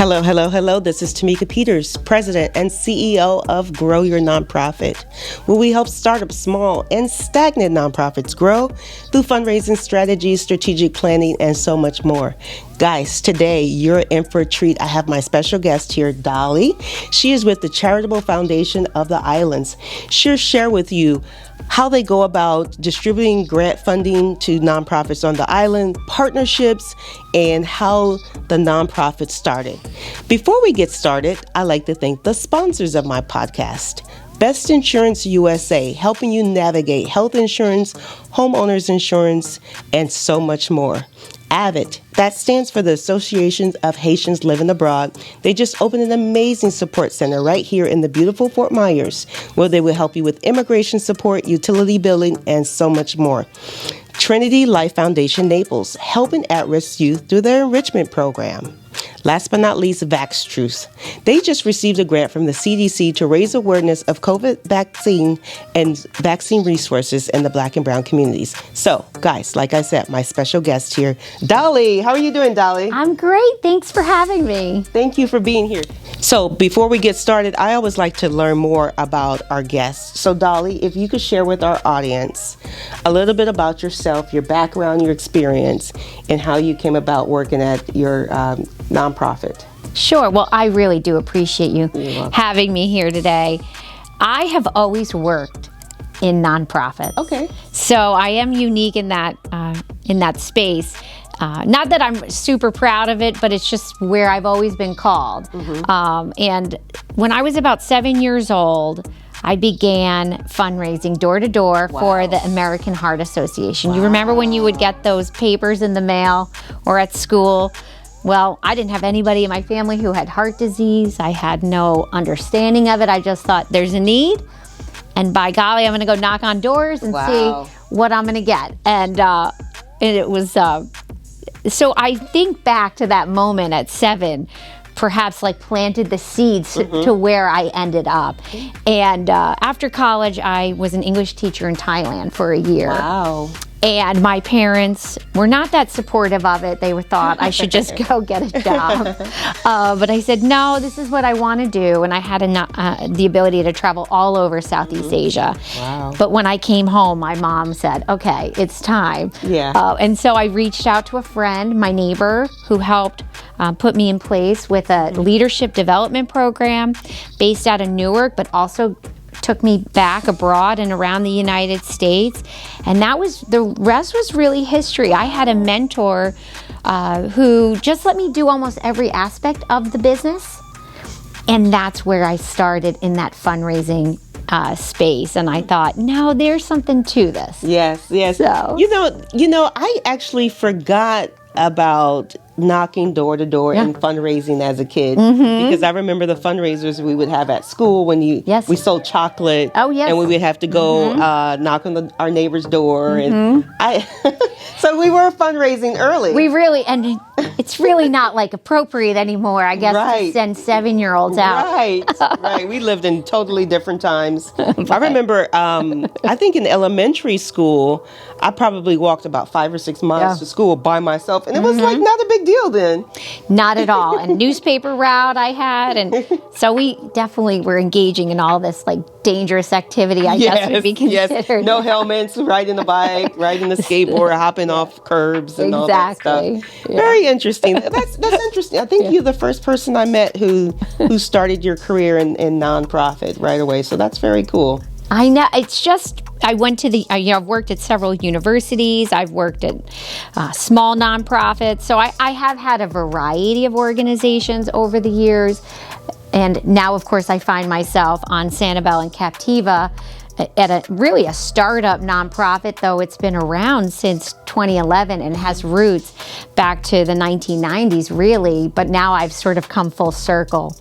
Hello, hello, hello. This is Tamika Peters, President and CEO of Grow Your Nonprofit, where we help startups, small and stagnant nonprofits grow through fundraising strategies, strategic planning, and so much more. Guys, today you're in for a treat. I have my special guest here, Dolly. She is with the Charitable Foundation of the Islands. She'll share with you how they go about distributing grant funding to nonprofits on the island, partnerships, and how the nonprofit started. Before we get started, I like to thank the sponsors of my podcast. Best Insurance USA, helping you navigate health insurance, homeowners insurance, and so much more. AVID, that stands for the Association of Haitians Living Abroad. They just opened an amazing support center right here in the beautiful Fort Myers, where they will help you with immigration support, utility billing, and so much more. Trinity Life Foundation Naples, helping at-risk youth through their enrichment program. Last but not least, Vax Truth. They just received a grant from the CDC to raise awareness of COVID vaccine and vaccine resources in the Black and Brown communities. So, guys, like I said, my special guest here, Dolly. How are you doing, Dolly? I'm great. Thanks for having me. Thank you for being here. So, before we get started, I always like to learn more about our guests. So, Dolly, if you could share with our audience a little bit about yourself, your background, your experience, and how you came about working at your nonprofit. Sure. Well, I really do appreciate you having me here today. I have always worked in nonprofits. Okay. So I am unique in that space. Not that I'm super proud of it, but it's just where I've always been called. And when I was about 7 years old, I began fundraising door to door for the American Heart Association. You remember when you would get those papers in the mail or at school? Well, I didn't have anybody in my family who had heart disease. I had no understanding of it. I just thought there's a need, and by golly, I'm going to go knock on doors and see what I'm going to get. And it was, so I think back to that moment at 7, perhaps like planted the seeds to where I ended up. And after college, I was an English teacher in Thailand for a year. Wow. And my parents were not that supportive of it. They thought I should just go get a job. But I said, no, this is what I want to do. And I had the ability to travel all over Southeast Asia. Wow. But when I came home, my mom said, okay, it's time. Yeah. And so I reached out to a friend, my neighbor, who helped put me in place with a leadership development program based out of Newark, but also took me back abroad and around the United States. And the rest was really history. I had a mentor who just let me do almost every aspect of the business. And that's where I started in that fundraising space. And I thought, no, there's something to this. Yes. So. You know, I actually forgot about knocking door to door and fundraising as a kid, because I remember the fundraisers we would have at school when we sold chocolate. Oh, yes. And we would have to go knock on our neighbor's door, and so we were fundraising early. And it's really not like appropriate anymore, I guess, to send 7-year-olds out. Right. We lived in totally different times. I remember, I think in elementary school, I probably walked about 5 or 6 miles to school by myself, and it was like not a big deal then. Not at all. And newspaper route I had, and so we definitely were engaging in all this like dangerous activity, I guess would be considered. Yes. No helmets, riding the bike, riding the skateboard, hopping off curbs and all that stuff. Yeah. Very interesting. That's interesting. I think you're the first person I met who started your career in nonprofit right away. So that's very cool. I know. It's just, I went to I've worked at several universities. I've worked at small nonprofits. So I have had a variety of organizations over the years. And now, of course, I find myself on Sanibel and Captiva at a startup nonprofit, though it's been around since 2011 and has roots back to the 1990s, really. But now I've sort of come full circle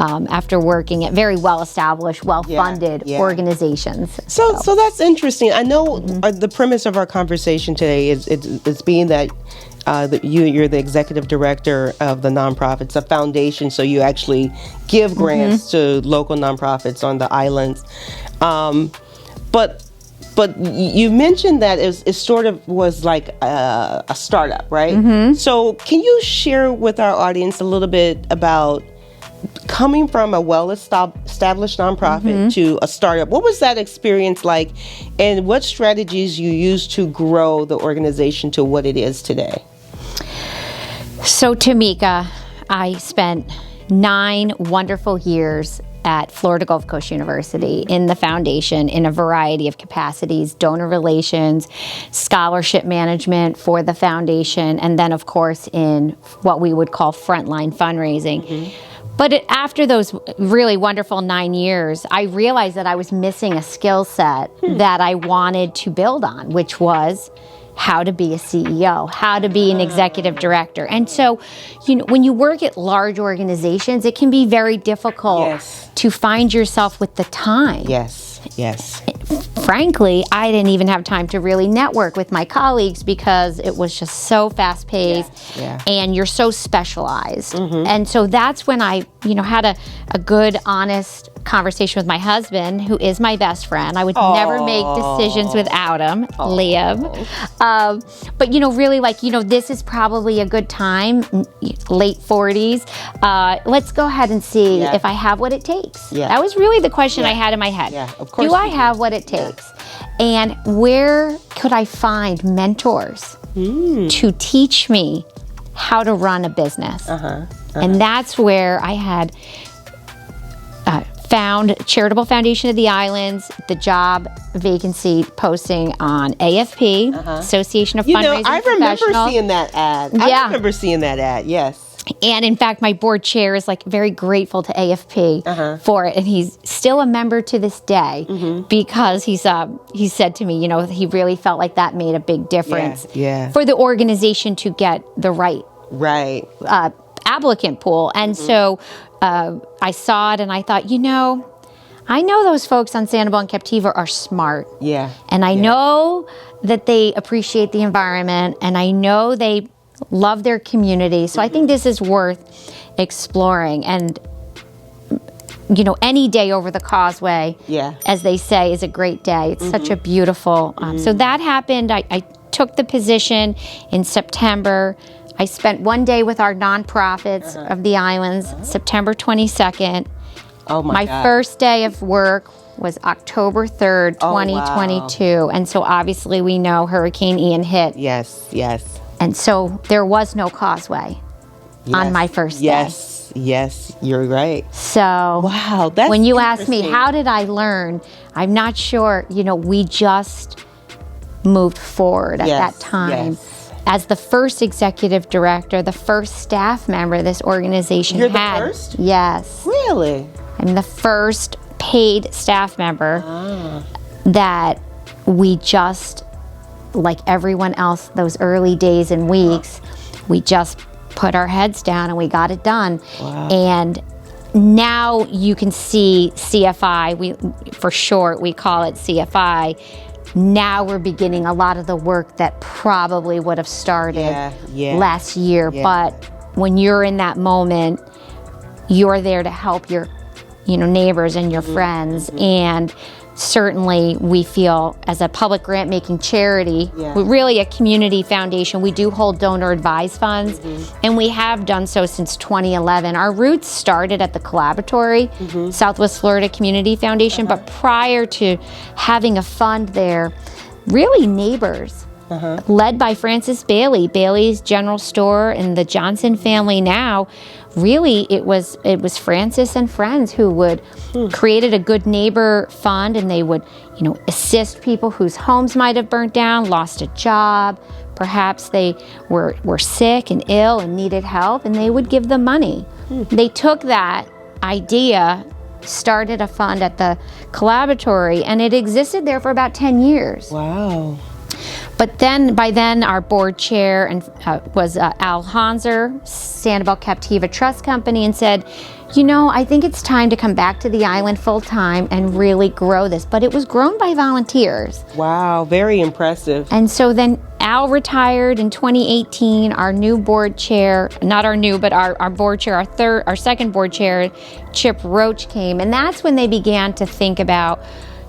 after working at very well-established, well-funded organizations. So that's interesting. I know the premise of our conversation today is being that you're the executive director of the nonprofit. It's a foundation, so you actually give grants to local nonprofits on the islands. But But you mentioned that it sort of was like a startup, right? So can you share with our audience a little bit about coming from a well-established nonprofit to a startup? What was that experience like, and what strategies you used to grow the organization to what it is today? So, Tamika, I spent 9 wonderful years at Florida Gulf Coast University in the foundation in a variety of capacities: donor relations, scholarship management for the foundation, and then, of course, in what we would call frontline fundraising. But after those really wonderful 9 years, I realized that I was missing a skill set that I wanted to build on, which was how to be a CEO, how to be an executive director. And so, when you work at large organizations, it can be very difficult to find yourself with the time. Yes. Frankly, I didn't even have time to really network with my colleagues because it was just so fast-paced and you're so specialized. And so that's when I, had a good, honest conversation with my husband, who is my best friend. I would never make decisions without him, Liam. But, really this is probably a good time, late 40s. Let's go ahead and see if I have what it takes. That was really the question I had in my head. Of course. Do I have what it takes? And where could I find mentors to teach me how to run a business? And that's where I had found Charitable Foundation of the Islands, the job vacancy posting on AFP, Association of Fundraising I remember seeing that ad. I remember seeing that ad, yes. And in fact, my board chair is very grateful to AFP for it, and he's still a member to this day because he said to me, he really felt like that made a big difference for the organization to get the right applicant pool. And so I saw it and I thought, I know those folks on Sanibel and Captiva are smart. And I know that they appreciate the environment, and I know they love their community. So I think this is worth exploring. And, any day over the causeway, as they say, is a great day. It's such a beautiful, so that happened. I took the position in September. I spent one day with our nonprofits of the islands, September 22nd. Oh my God. First day of work was October 3rd, 2022. Wow. And so obviously we know Hurricane Ian hit. Yes. And so there was no causeway on my first day. Yes, you're right. So wow, that's when you ask me, how did I learn? I'm not sure. We just moved forward at that time. As the first executive director, the first staff member this organization You're had. the first? Yes. Really? I'm the first paid staff member that we just, like everyone else, those early days and weeks, we just put our heads down and we got it done. Wow. And now you can see CFI, for short, we call it CFI. Now we're beginning a lot of the work that probably would have started last year. But when you're in that moment, you're there to help your neighbors and your friends. And certainly we feel, as a public grant making charity, we're really a community foundation. We do hold donor advised funds, and we have done so since 2011. Our roots started at the Collaboratory, Southwest Florida Community Foundation, but prior to having a fund there, really neighbors, led by Francis Bailey's General Store and the Johnson family now. Really, it was Francis and friends who would created a good neighbor fund, and they would, assist people whose homes might have burnt down, lost a job, perhaps they were sick and ill and needed help, and they would give them money. They took that idea, started a fund at the Collaboratory, and it existed there for about 10 years. Wow. But by then, our board chair was Al Hanser, Sanibel Captiva Trust Company, and said, I think it's time to come back to the island full time and really grow this. But it was grown by volunteers. Wow, very impressive. And so then Al retired in 2018. Our new board chair, not our new, but our board chair, our second board chair, Chip Roach, came. And that's when they began to think about,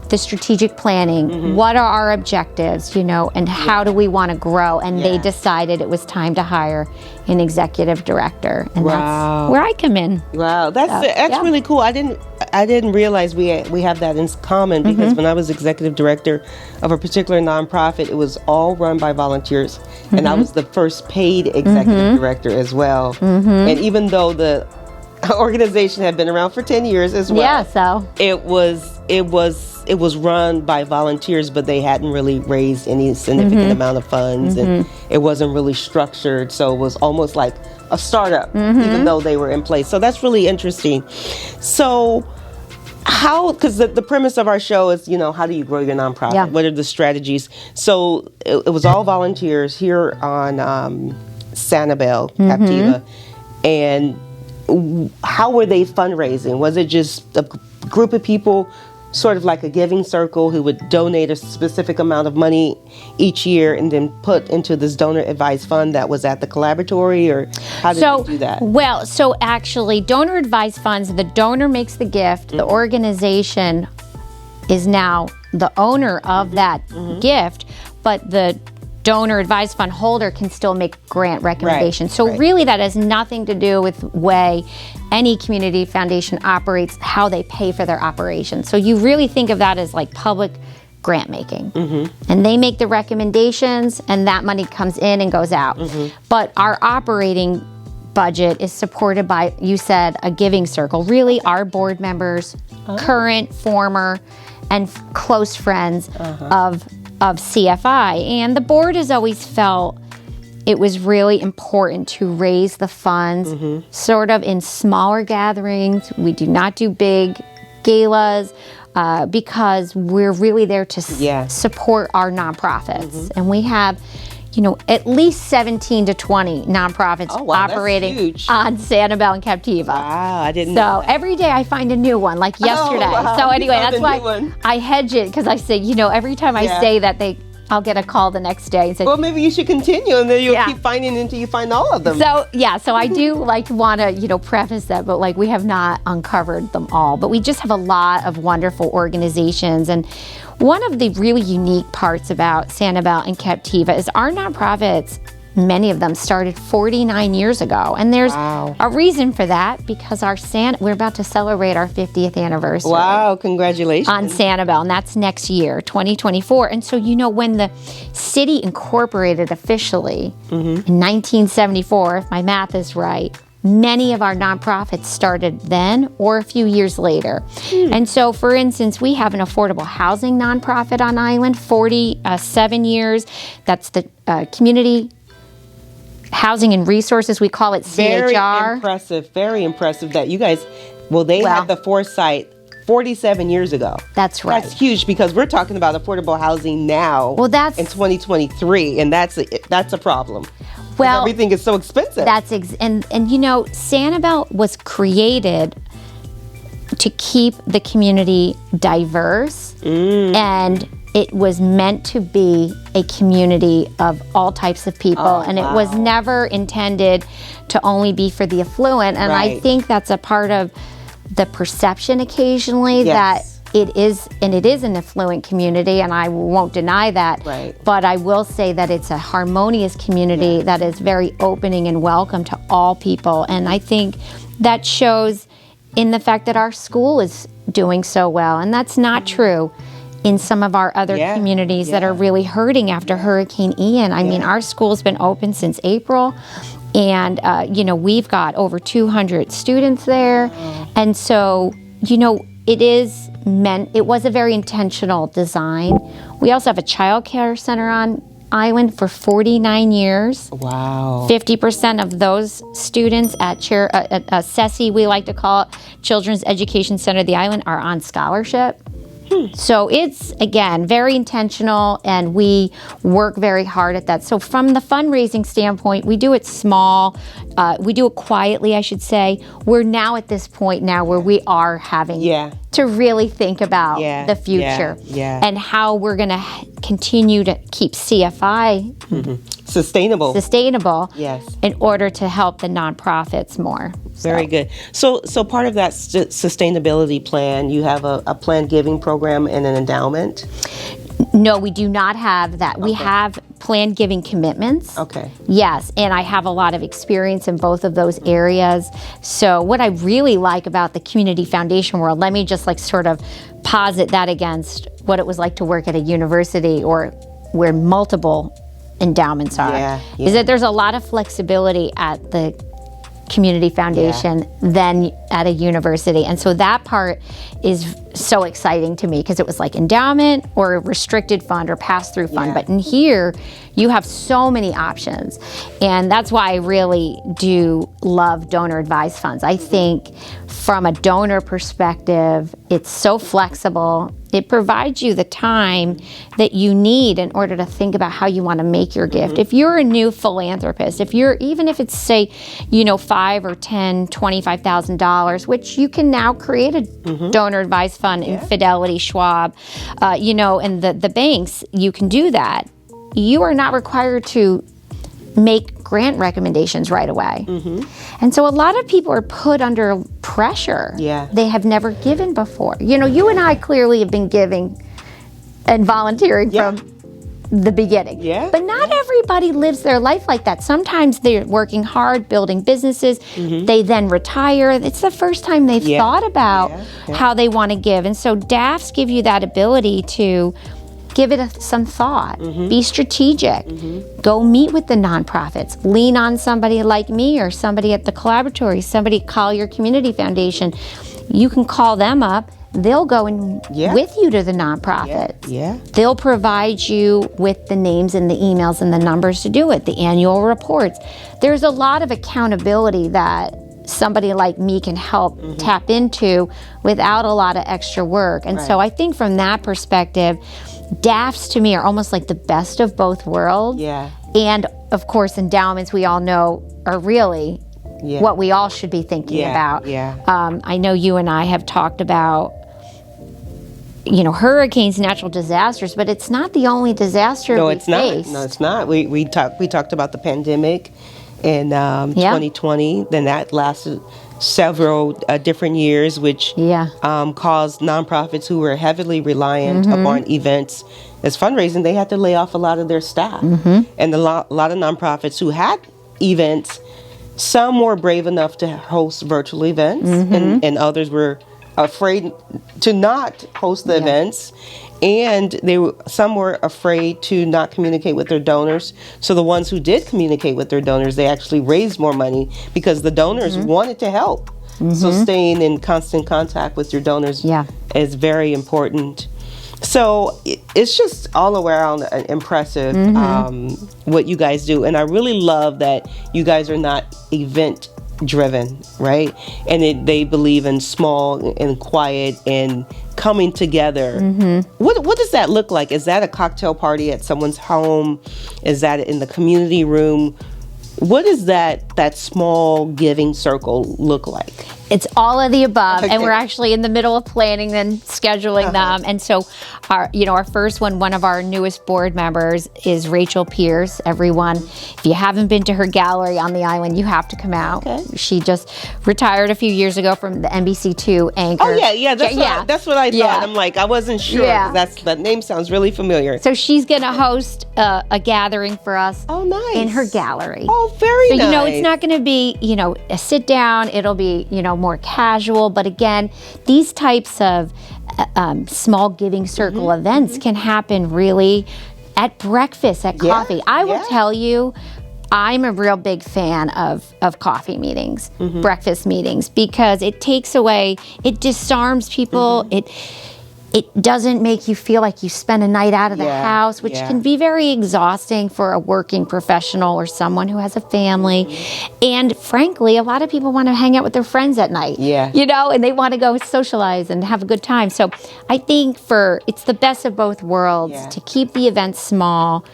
the strategic planning. What are our objectives, and how do we want to grow? And they decided it was time to hire an executive director, and that's where I come in. Wow, that's really cool. I didn't realize we have that in common, because when I was executive director of a particular nonprofit, it was all run by volunteers, and I was the first paid executive director as well. And even though the organization had been around for 10 years as well, so it was run by volunteers, but they hadn't really raised any significant amount of funds, and it wasn't really structured, so it was almost like a startup, even though they were in place. So that's really interesting. So because the premise of our show is, how do you grow your nonprofit? Yeah. What are the strategies? So it was all volunteers here on Sanibel, Captiva. And how were they fundraising? Was it just a group of people, sort of like a giving circle, who would donate a specific amount of money each year and then put into this donor advised fund that was at the collaboratory, or how did you do that? Well, so actually, donor advised funds, the donor makes the gift, the organization is now the owner of that gift, but the donor advised fund holder can still make grant recommendations. So really that has nothing to do with way any community foundation operates, how they pay for their operations. So you really think of that as like public grant making. And they make the recommendations, and that money comes in and goes out. But our operating budget is supported by, you said, a giving circle. Really, our board members, current, former, and close friends of CFI. And the board has always felt it was really important to raise the funds sort of in smaller gatherings. We do not do big galas because we're really there to support our nonprofits. And we have, at least 17 to 20 nonprofits operating on Sanibel and Captiva. Wow, I didn't know that. Every day I find a new one, like yesterday. So anyway, that's why I hedge it, because I say, every time I say that, I'll get a call the next day and say, well, maybe you should continue, and then you'll keep finding until you find all of them. So I do want to, preface that, but we have not uncovered them all. But we just have a lot of wonderful organizations. And one of the really unique parts about Sanibel and Captiva is our nonprofits, many of them started 49 years ago. And there's a reason for that, because we're about to celebrate our 50th anniversary. Wow, congratulations. On Sanibel, and that's next year, 2024. And so, when the city incorporated officially in 1974, if my math is right, many of our nonprofits started then or a few years later. And so, for instance, we have an affordable housing nonprofit on island, 47 years. That's the Community Housing and Resources, we call it CHR. Very impressive that you guys, they had the foresight 47 years ago. That's right. That's huge, because we're talking about affordable housing now in 2023, and that's a problem. Well, everything is so expensive. And Sanibel was created to keep the community diverse, and it was meant to be a community of all types of people, and it was never intended to only be for the affluent. And I think that's a part of the perception occasionally that it is an affluent community, and I won't deny that. But I will say that it's a harmonious community that is very opening and welcome to all people. And I think that shows in the fact that our school is doing so well, and that's not true in some of our other communities that are really hurting after Hurricane Ian. I mean, our school's been open since April, and we've got over 200 students there. And so, it was a very intentional design. We also have a child care center on island for 49 years. Wow. 50% of those students at CESI, we like to call it, Children's Education Center of the Island, are on scholarship. So it's, again, very intentional, and we work very hard at that. So from the fundraising standpoint, we do it small. We do it quietly, I should say. We're now at this point now where we are having to really think about the future and how we're going to continue to keep CFI sustainable in order to help the nonprofits more. Very good. So part of that sustainability plan, you have a planned giving program and an endowment? No, we do not have that. We have planned giving commitments. Okay. Yes, and I have a lot of experience in both of those areas. So what I really like about the community foundation world, let me just like sort of posit that against what it was like to work at a university or where multiple endowments are, is that there's a lot of flexibility at the community foundation than at a university. And so that part is so exciting to me because it was like endowment or a restricted fund or pass-through fund. But in here, you have so many options. And that's why I really do love donor advised funds. I think from a donor perspective, it's so flexible. It provides you the time that you need in order to think about how you want to make your gift. If you're a new philanthropist, even if it's say, $5 or $10, $25,000, which you can now create a donor advised fund in Fidelity, Schwab, and the banks, you can do that. You are not required to make grant recommendations right away. And so a lot of people are put under pressure. They have never given before. You and I clearly have been giving and volunteering from the beginning. But not everybody lives their life like that. Sometimes they're working hard, building businesses. They then retire. It's the first time they've thought about how they want to give. And so DAFs give you that ability to give it some thought, be strategic, go meet with the nonprofits, lean on somebody like me or somebody at the collaboratory, somebody call your community foundation. You can call them up. They'll go with you to the nonprofits. They'll provide you with the names and the emails and the numbers to do it, the annual reports. There's a lot of accountability that somebody like me can help tap into without a lot of extra work. And so I think from that perspective, DAFs to me are almost like the best of both worlds. And of course, endowments we all know are really what we all should be thinking about. I know you and I have talked about hurricanes, natural disasters, but it's not the only disaster we face. No, it's not. We talked about the pandemic in 2020. Then that lasted several different years, which caused nonprofits who were heavily reliant upon events as fundraising, they had to lay off a lot of their staff. And a lot of nonprofits who had events, some were brave enough to host virtual events, and others were afraid to not host the events. And some were afraid to not communicate with their donors. So the ones who did communicate with their donors, they actually raised more money because the donors wanted to help. So staying in constant contact with your donors is very important. So it's just all around impressive what you guys do. And I really love that you guys are not event driven, right? And they believe in small and quiet and coming together. What does that look like? Is that a cocktail party at someone's home? Is that in the community room? What does that small giving circle look like? It's all of the above, and we're actually in the middle of planning and scheduling them. And so, our first one of our newest board members is Rachel Pierce. Everyone, if you haven't been to her gallery on the island, you have to come out. She just retired a few years ago from the NBC2 anchor. Oh that's what I thought. I'm like, I wasn't sure. That name sounds really familiar. So she's going to host a gathering for us. Oh, nice. In her gallery. Oh, very nice. So it's not going to be a sit down. It'll be more casual, but again, these types of small giving circle events can happen really at breakfast, at coffee. I will tell you, I'm a real big fan of coffee meetings, breakfast meetings, because it disarms people. It doesn't make you feel like you spent a night out of the house, which can be very exhausting for a working professional or someone who has a family. And frankly, a lot of people want to hang out with their friends at night, and they want to go socialize and have a good time. So I think it's the best of both worlds to keep the events small,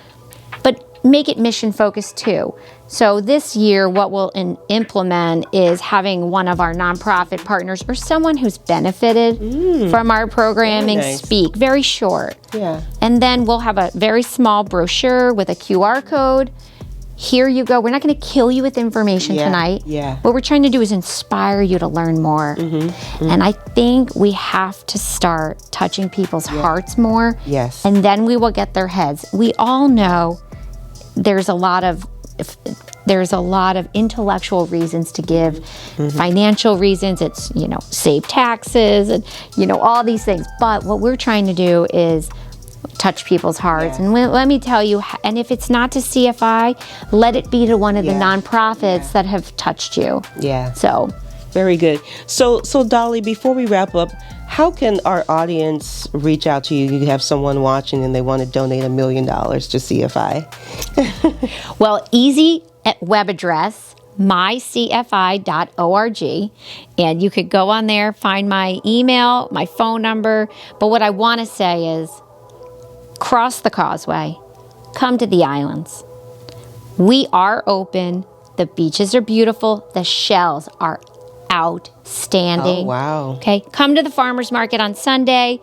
but make it mission focused too. So this year, what we'll implement is having one of our nonprofit partners or someone who's benefited from our programming speak, very short. And then we'll have a very small brochure with a QR code. here you go. We're not going to kill you with information tonight. Yeah. What we're trying to do is inspire you to learn more. And I think we have to start touching people's hearts more. Yes. And then we will get their heads. We all know there's a lot of intellectual reasons to give, financial reasons. It's, save taxes and, all these things. But what we're trying to do is touch people's hearts. And let me tell you, and if it's not to CFI, let it be to one of the nonprofits that have touched you. Yeah. So. Very good. So Dolly, before we wrap up, how can our audience reach out to you? You have someone watching and they want to donate $1 million to CFI. Well, easy web address, mycfi.org, and you could go on there, find my email, my phone number. But what I want to say is, cross the causeway, come to the islands. We are open. The beaches are beautiful. The shells are outstanding. Oh, wow. Okay, come to the farmers market on Sunday.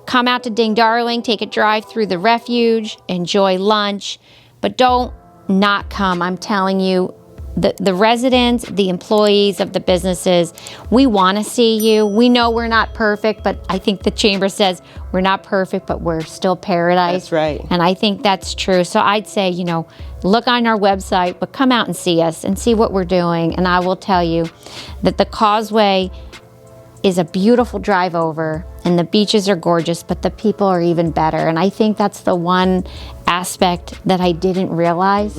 Come out to Ding Darling, take a drive through the refuge, enjoy lunch, but don't not come. I'm telling you, the residents, the employees of the businesses, we want to see you. We know we're not perfect, but I think the chamber says we're not perfect, but we're still paradise. That's right. And I think that's true. So I'd say, look on our website, but come out and see us and see what we're doing. And I will tell you that the causeway is a beautiful drive over and the beaches are gorgeous, but the people are even better. And I think that's the one aspect that I didn't realize,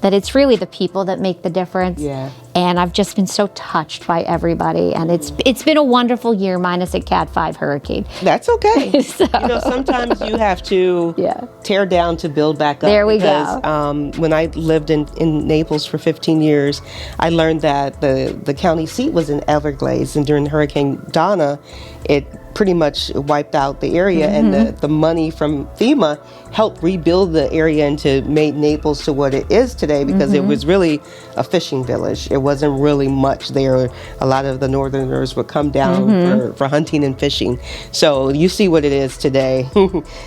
that it's really the people that make the difference. Yeah. And I've just been so touched by everybody. And it's been a wonderful year minus a Cat 5 hurricane. That's okay. So. Sometimes you have to tear down to build back up. There we go. When I lived in Naples for 15 years, I learned that the county seat was in Everglades. And during Hurricane Donna, it pretty much wiped out the area, and the money from FEMA helped rebuild the area and to make Naples to what it is today, because it was really a fishing village. It wasn't really much there. A lot of the northerners would come down for hunting and fishing. So you see what it is today.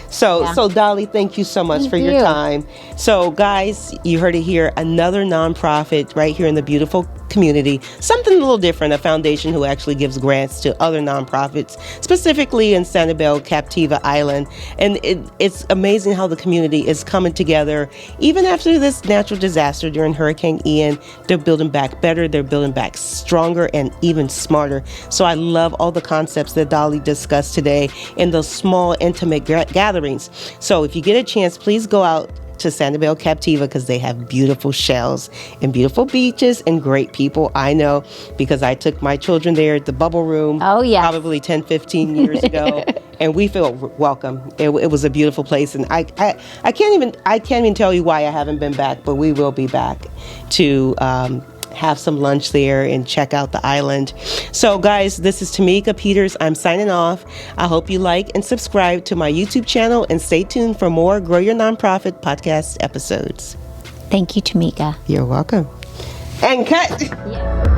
So Dolly, thank you so much for your time. So guys, you heard it here, another nonprofit right here in the beautiful community, something a little different, a foundation who actually gives grants to other nonprofits, specifically in Sanibel, Captiva Island. And it's amazing how the community is coming together. Even after this natural disaster during Hurricane Ian, they're building back better, they're building back stronger and even smarter. So I love all the concepts that Dolly discussed today in those small, intimate gatherings. So if you get a chance, please go out to Sanibel Captiva, because they have beautiful shells and beautiful beaches and great people. I know, because I took my children there at the Bubble Room probably 10, 15 years ago, and we feel welcome. It was a beautiful place, and I can't even tell you why I haven't been back, but we will be back to have some lunch there and check out the island. So guys, this is Tamika Peters. I'm signing off. I hope you like and subscribe to my YouTube channel, and stay tuned for more Grow Your Nonprofit podcast episodes. Thank you, Tamika. You're welcome. And cut. Yeah.